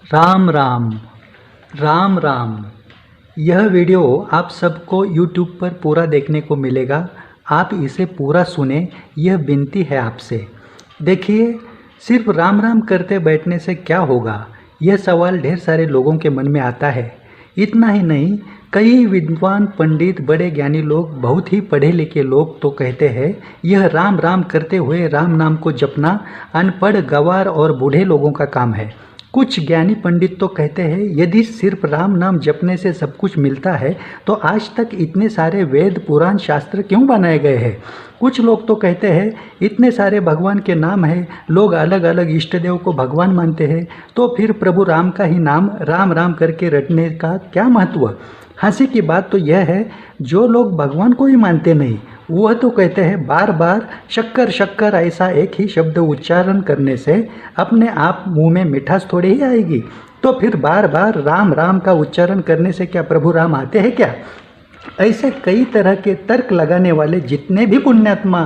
राम राम राम राम। यह वीडियो आप सबको YouTube पर पूरा देखने को मिलेगा। आप इसे पूरा सुने, यह विनती है आपसे। देखिए, सिर्फ राम राम करते बैठने से क्या होगा, यह सवाल ढेर सारे लोगों के मन में आता है। इतना ही नहीं, कई विद्वान पंडित, बड़े ज्ञानी लोग, बहुत ही पढ़े लिखे लोग तो कहते हैं यह राम राम करते हुए राम नाम को जपना अनपढ़, गंवार और बूढ़े लोगों का काम है। कुछ ज्ञानी पंडित तो कहते हैं यदि सिर्फ राम नाम जपने से सब कुछ मिलता है तो आज तक इतने सारे वेद, पुराण, शास्त्र क्यों बनाए गए हैं। कुछ लोग तो कहते हैं इतने सारे भगवान के नाम हैं, लोग अलग अलग इष्ट देव को भगवान मानते हैं, तो फिर प्रभु राम का ही नाम राम राम करके रटने का क्या महत्व। हंसी की बात तो यह है, जो लोग भगवान को ही मानते नहीं वह तो कहते हैं बार बार शक्कर शक्कर ऐसा एक ही शब्द उच्चारण करने से अपने आप मुंह में मिठास थोड़ी ही आएगी। तो फिर बार बार राम राम का उच्चारण करने से क्या प्रभु राम आते हैं क्या। ऐसे कई तरह के तर्क लगाने वाले जितने भी पुण्यात्मा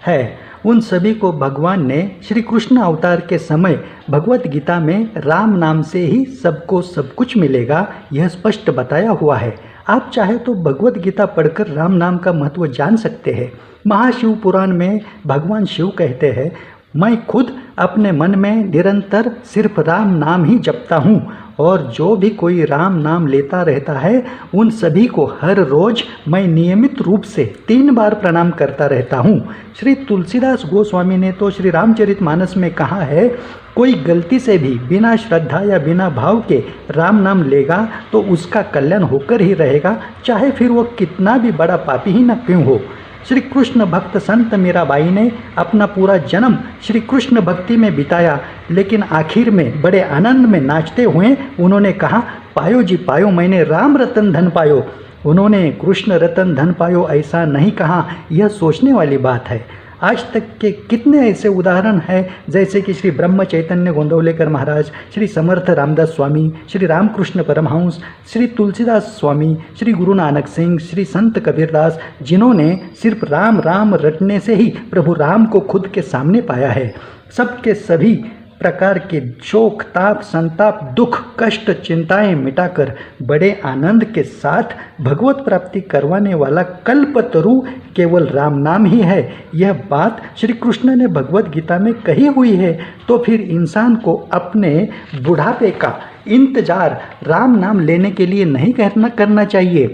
है, उन सभी को भगवान ने श्री कृष्ण अवतार के समय भगवत गीता में राम नाम से ही सबको सब कुछ मिलेगा, यह स्पष्ट बताया हुआ है। आप चाहे तो भगवत गीता पढ़कर राम नाम का महत्व जान सकते हैं। महाशिव पुराण में भगवान शिव कहते हैं, मैं खुद अपने मन में निरंतर सिर्फ राम नाम ही जपता हूँ और जो भी कोई राम नाम लेता रहता है उन सभी को हर रोज मैं नियमित रूप से 3 बार प्रणाम करता रहता हूँ। श्री तुलसीदास गोस्वामी ने तो श्री रामचरितमानस में कहा है, कोई गलती से भी बिना श्रद्धा या बिना भाव के राम नाम लेगा तो उसका कल्याण होकर ही रहेगा, चाहे फिर वो कितना भी बड़ा पापी ही न क्यों हो। श्री कृष्ण भक्त संत मीराबाई ने अपना पूरा जन्म श्री कृष्ण भक्ति में बिताया, लेकिन आखिर में बड़े आनंद में नाचते हुए उन्होंने कहा, पायो जी पायो, मैंने राम रतन धन पायो। उन्होंने कृष्ण रतन धन पायो ऐसा नहीं कहा। यह सोचने वाली बात है। आज तक के कितने ऐसे उदाहरण हैं, जैसे कि श्री ब्रह्म चैतन्य गोंदवलेकर महाराज, श्री समर्थ रामदास स्वामी, श्री रामकृष्ण परमहंस, श्री तुलसीदास स्वामी, श्री गुरु नानक सिंह, श्री संत कबीरदास, जिन्होंने सिर्फ राम राम रटने से ही प्रभु राम को खुद के सामने पाया है। सबके सभी प्रकार के शोक, ताप, संताप, दुख, कष्ट, चिंताएं मिटाकर बड़े आनंद के साथ भगवत प्राप्ति करवाने वाला कल्पतरु केवल राम नाम ही है। यह बात श्री कृष्ण ने भगवत गीता में कही हुई है। तो फिर इंसान को अपने बुढ़ापे का इंतजार राम नाम लेने के लिए नहीं करना चाहिए।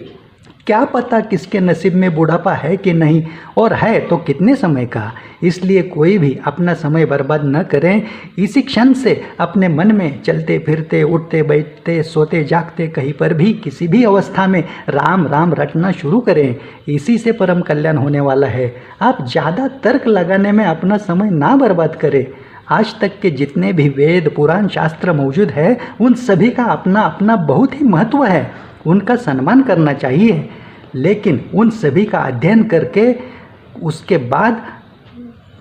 क्या पता किसके नसीब में बुढ़ापा है कि नहीं, और है तो कितने समय का। इसलिए कोई भी अपना समय बर्बाद न करें। इसी क्षण से अपने मन में चलते फिरते, उठते बैठते, सोते जागते, कहीं पर भी किसी भी अवस्था में राम राम रटना शुरू करें। इसी से परम कल्याण होने वाला है। आप ज़्यादा तर्क लगाने में अपना समय ना बर्बाद करें। आज तक के जितने भी वेद, पुराण, शास्त्र मौजूद है उन सभी का अपना अपना बहुत ही महत्व है, उनका सम्मान करना चाहिए। लेकिन उन सभी का अध्ययन करके उसके बाद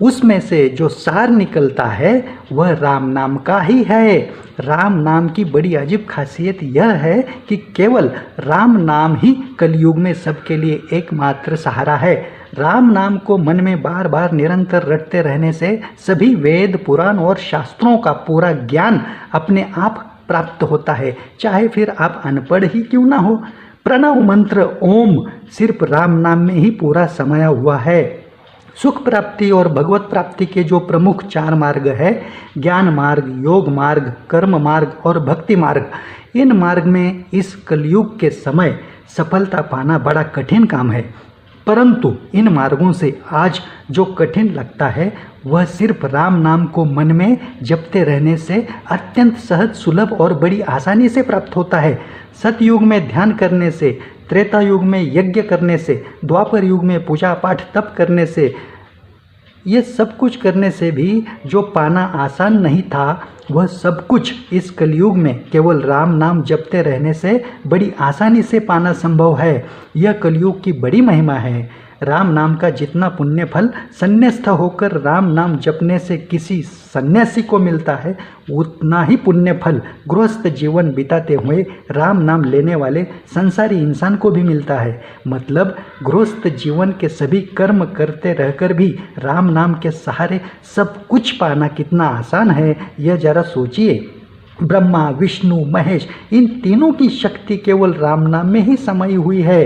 उसमें से जो सार निकलता है वह राम नाम का ही है। राम नाम की बड़ी अजीब खासियत यह है कि केवल राम नाम ही कलयुग में सबके लिए एकमात्र सहारा है। राम नाम को मन में बार बार निरंतर रटते रहने से सभी वेद, पुराण और शास्त्रों का पूरा ज्ञान अपने आप प्राप्त होता है, चाहे फिर आप अनपढ़ ही क्यों ना हो। प्रणव मंत्र ओम सिर्फ राम नाम में ही पूरा समाया हुआ है। सुख प्राप्ति और भगवत प्राप्ति के जो प्रमुख 4 मार्ग है, ज्ञान मार्ग, योग मार्ग, कर्म मार्ग और भक्ति मार्ग, इन मार्ग में इस कलयुग के समय सफलता पाना बड़ा कठिन काम है। परंतु इन मार्गों से आज जो कठिन लगता है वह सिर्फ राम नाम को मन में जपते रहने से अत्यंत सहज, सुलभ और बड़ी आसानी से प्राप्त होता है। सतयुग में ध्यान करने से, त्रेता युग में यज्ञ करने से, द्वापर युग में पूजा पाठ तप करने से, ये सब कुछ करने से भी जो पाना आसान नहीं था वह सब कुछ इस कलयुग में केवल राम नाम जपते रहने से बड़ी आसानी से पाना संभव है। यह कलयुग की बड़ी महिमा है। राम नाम का जितना पुण्य फल संन्यास्त होकर राम नाम जपने से किसी सन्यासी को मिलता है, उतना ही पुण्य फल गृहस्थ जीवन बिताते हुए राम नाम लेने वाले संसारी इंसान को भी मिलता है। मतलब गृहस्थ जीवन के सभी कर्म करते रहकर भी राम नाम के सहारे सब कुछ पाना कितना आसान है, यह जरा सोचिए। ब्रह्मा, विष्णु, महेश, इन तीनों की शक्ति केवल राम नाम में ही समाई हुई है।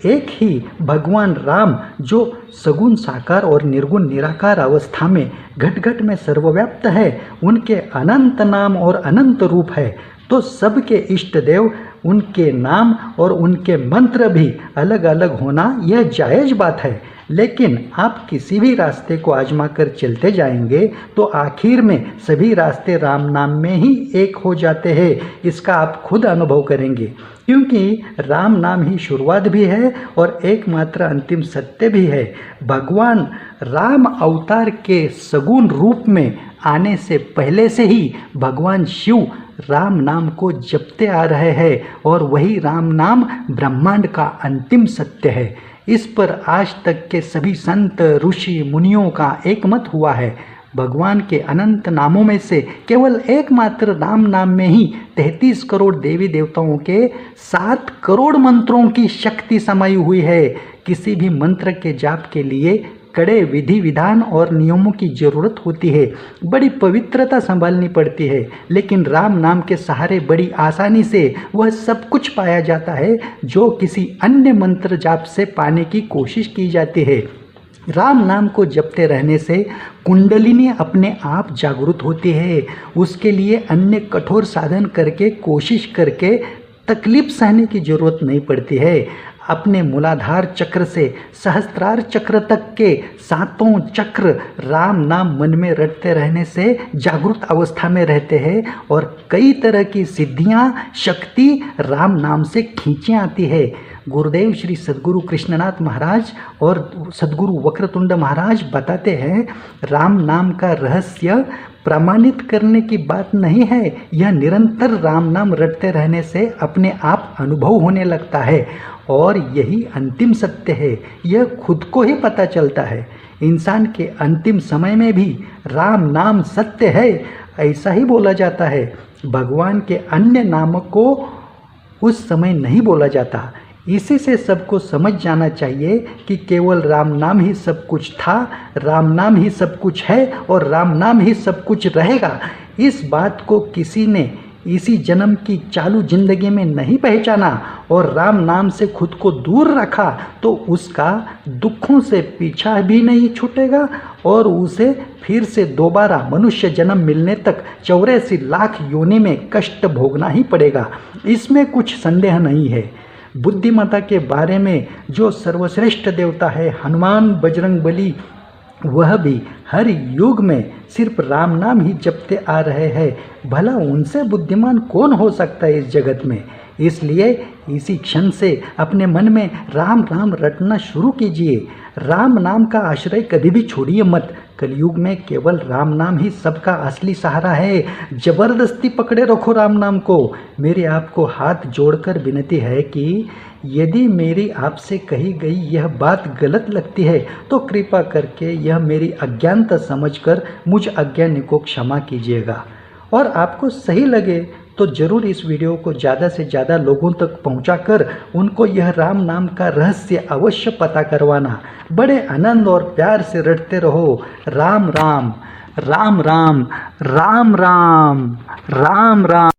एक ही भगवान राम जो सगुण साकार और निर्गुण निराकार अवस्था में घट घट में सर्वव्याप्त है, उनके अनंत नाम और अनंत रूप है। तो सबके इष्ट देव, उनके नाम और उनके मंत्र भी अलग अलग होना यह जायज़ बात है। लेकिन आप किसी भी रास्ते को आजमा कर चलते जाएंगे तो आखिर में सभी रास्ते राम नाम में ही एक हो जाते हैं। इसका आप खुद अनुभव करेंगे, क्योंकि राम नाम ही शुरुआत भी है और एकमात्र अंतिम सत्य भी है। भगवान राम अवतार के सगुण रूप में आने से पहले से ही भगवान शिव राम नाम को जपते आ रहे हैं और वही राम नाम ब्रह्मांड का अंतिम सत्य है। इस पर आज तक के सभी संत, ऋषि, मुनियों का एकमत हुआ है। भगवान के अनंत नामों में से केवल एकमात्र राम नाम में ही 33 करोड़ देवी देवताओं के 7 करोड़ मंत्रों की शक्ति समाई हुई है। किसी भी मंत्र के जाप के लिए कड़े विधि विधान और नियमों की जरूरत होती है, बड़ी पवित्रता संभालनी पड़ती है। लेकिन राम नाम के सहारे बड़ी आसानी से वह सब कुछ पाया जाता है जो किसी अन्य मंत्र जाप से पाने की कोशिश की जाती है। राम नाम को जपते रहने से कुंडलिनी अपने आप जागृत होती है। उसके लिए अन्य कठोर साधन करके, कोशिश करके तकलीफ सहने की जरूरत नहीं पड़ती है। अपने मूलाधार चक्र से सहस्त्रार चक्र तक के 7 चक्र राम नाम मन में रटते रहने से जागृत अवस्था में रहते हैं और कई तरह की सिद्धियां, शक्ति राम नाम से खींचे आती है। गुरुदेव श्री सद्गुरु कृष्णनाथ महाराज और सद्गुरु वक्रतुंड महाराज बताते हैं, राम नाम का रहस्य प्रमाणित करने की बात नहीं है। यह निरंतर राम नाम रटते रहने से अपने आप अनुभव होने लगता है और यही अंतिम सत्य है। यह खुद को ही पता चलता है। इंसान के अंतिम समय में भी राम नाम सत्य है, ऐसा ही बोला जाता है। भगवान के अन्य नामों को उस समय नहीं बोला जाता। इसी से सबको समझ जाना चाहिए कि केवल राम नाम ही सब कुछ था, राम नाम ही सब कुछ है और राम नाम ही सब कुछ रहेगा। इस बात को किसी ने इसी जन्म की चालू जिंदगी में नहीं पहचाना और राम नाम से खुद को दूर रखा तो उसका दुखों से पीछा भी नहीं छूटेगा और उसे फिर से दोबारा मनुष्य जन्म मिलने तक 84 लाख योनि में कष्ट भोगना ही पड़ेगा। इसमें कुछ संदेह नहीं है। बुद्धिमत्ता के बारे में जो सर्वश्रेष्ठ देवता है हनुमान बजरंगबली, वह भी हर युग में सिर्फ राम नाम ही जपते आ रहे हैं। भला उनसे बुद्धिमान कौन हो सकता है इस जगत में। इसलिए इसी क्षण से अपने मन में राम राम रटना शुरू कीजिए। राम नाम का आश्रय कभी भी छोड़िए मत। कलयुग में केवल राम नाम ही सबका असली सहारा है। जबरदस्ती पकड़े रखो राम नाम को। मेरी आपको हाथ जोड़कर विनती है कि यदि मेरी आपसे कही गई यह बात गलत लगती है तो कृपा करके यह मेरी अज्ञानता समझकर मुझ अज्ञानी को क्षमा कीजिएगा। और आपको सही लगे तो ज़रूर इस वीडियो को ज़्यादा से ज़्यादा लोगों तक पहुंचाकर उनको यह राम नाम का रहस्य अवश्य पता करवाना। बड़े आनंद और प्यार से रटते रहो, राम राम, राम राम, राम राम, राम राम।